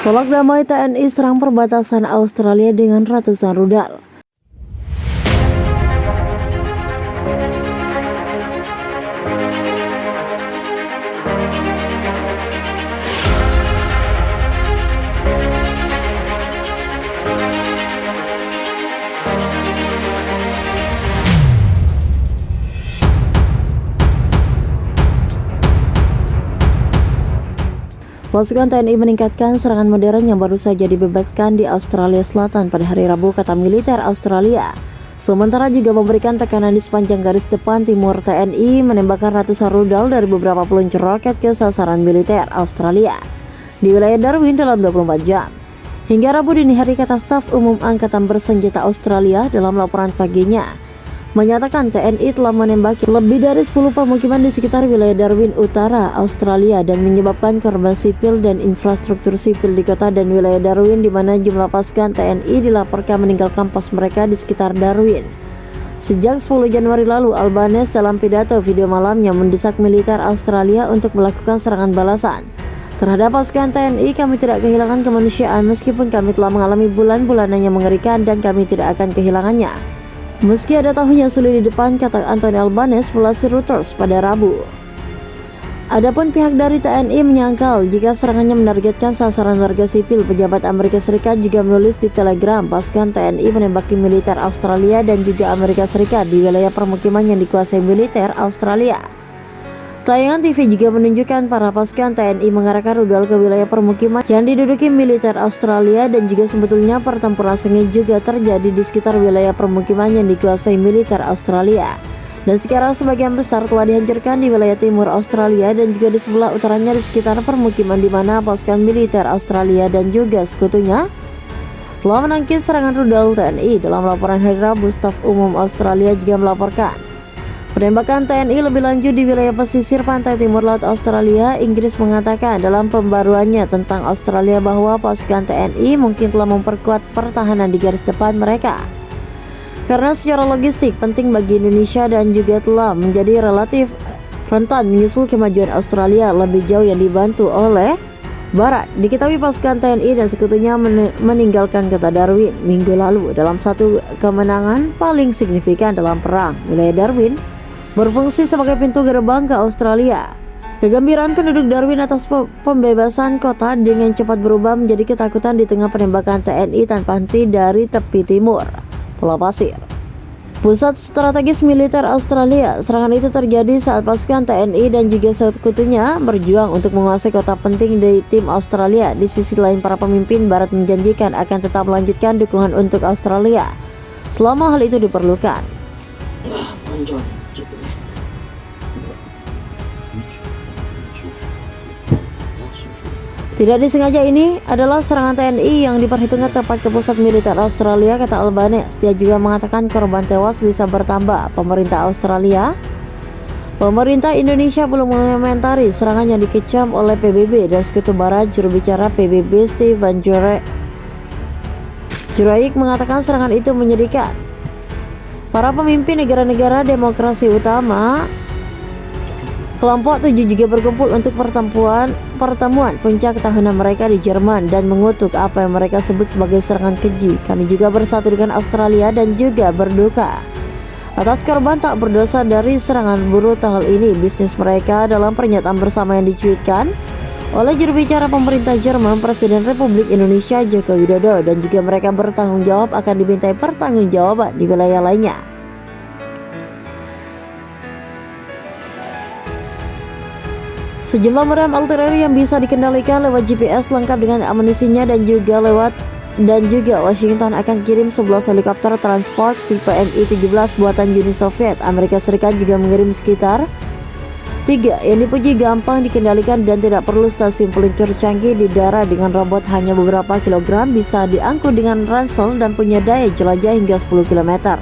Tolak damai TNI serang perbatasan Australia dengan ratusan rudal. Pasukan TNI meningkatkan serangan modern yang baru saja dibebaskan di Australia Selatan pada hari Rabu, kata militer Australia. Sementara juga memberikan tekanan di sepanjang garis depan timur. TNI menembakkan ratusan rudal dari beberapa peluncur roket ke sasaran militer Australia di wilayah Darwin dalam 24 jam. Hingga Rabu dini hari, kata staf umum Angkatan Bersenjata Australia dalam laporan paginya, menyatakan TNI telah menembaki lebih dari 10 pemukiman di sekitar wilayah Darwin Utara, Australia, dan menyebabkan korban sipil dan infrastruktur sipil di kota dan wilayah Darwin, di mana jumlah pasukan TNI dilaporkan meninggalkan pos mereka di sekitar Darwin. Sejak 10 Januari lalu, Albanese dalam pidato video malamnya mendesak militer Australia untuk melakukan serangan balasan terhadap pasukan TNI. Kami tidak kehilangan kemanusiaan meskipun kami telah mengalami bulan-bulanan yang mengerikan, dan kami tidak akan kehilangannya meski ada tahun yang sulit di depan, kata Anthony Albanese melalui Reuters pada Rabu. Adapun pihak dari TNI menyangkal jika serangannya menargetkan sasaran warga sipil. Pejabat Amerika Serikat juga menulis di Telegram pasukan TNI menembaki militer Australia dan juga Amerika Serikat di wilayah permukiman yang dikuasai militer Australia. Tayangan TV juga menunjukkan para pasukan TNI mengarahkan rudal ke wilayah permukiman yang diduduki militer Australia, dan juga sebetulnya pertempuran sengit juga terjadi di sekitar wilayah permukiman yang dikuasai militer Australia. Dan sekarang sebagian besar telah dihancurkan di wilayah timur Australia dan juga di sebelah utaranya di sekitar permukiman di mana pasukan militer Australia dan juga sekutunya telah menangkis serangan rudal TNI. Dalam laporan hari Rabu, staf umum Australia juga melaporkan penembakan TNI lebih lanjut di wilayah pesisir pantai timur laut Australia. Inggris mengatakan dalam pembaruannya tentang Australia bahwa pasukan TNI mungkin telah memperkuat pertahanan di garis depan mereka karena secara logistik penting bagi Indonesia dan juga telah menjadi relatif rentan menyusul kemajuan Australia lebih jauh yang dibantu oleh Barat. Diketahui pasukan TNI dan sekutunya meninggalkan kota Darwin minggu lalu dalam satu kemenangan paling signifikan dalam perang. Wilayah Darwin berfungsi sebagai pintu gerbang ke Australia. Kegembiraan penduduk Darwin atas pembebasan kota dengan cepat berubah menjadi ketakutan di tengah penembakan TNI tanpa henti dari tepi timur Pulau Pasir, pusat strategis militer Australia. Serangan itu terjadi saat pasukan TNI dan juga sekutunya berjuang untuk menguasai kota penting dari tim Australia. Di sisi lain, para pemimpin Barat menjanjikan akan tetap melanjutkan dukungan untuk Australia selama hal itu diperlukan. Tidak disengaja, ini adalah serangan TNI yang diperhitungkan tepat ke pusat militer Australia, kata Albanese. Dia juga mengatakan korban tewas bisa bertambah. Pemerintah Indonesia belum mengomentari serangan yang dikecam oleh PBB dan Sekutu Barat. Juru bicara PBB Stephen Jurajik mengatakan serangan itu menyedihkan. Para pemimpin negara-negara demokrasi utama Kelompok 7 juga berkumpul untuk pertemuan puncak tahunan mereka di Jerman dan mengutuk apa yang mereka sebut sebagai serangan keji. Kami juga bersatu dengan Australia dan juga berduka atas korban tak berdosa dari serangan brutal ini, bisnis mereka, dalam pernyataan bersama yang dicuitkan oleh juru bicara pemerintah Jerman, Presiden Republik Indonesia Joko Widodo, dan juga mereka bertanggung jawab akan dimintai pertanggungjawaban di wilayah lainnya. Sejumlah meriam artileri yang bisa dikendalikan lewat GPS lengkap dengan amunisinya dan juga Washington akan kirim 11 helikopter transport tipe Mi-17 buatan Uni Soviet. Amerika Serikat juga mengirim sekitar 3. Yang dipuji gampang dikendalikan dan tidak perlu stasiun peluncur canggih di darat. Dengan robot hanya beberapa kilogram bisa diangkut dengan ransel dan punya daya jelajah hingga 10 km.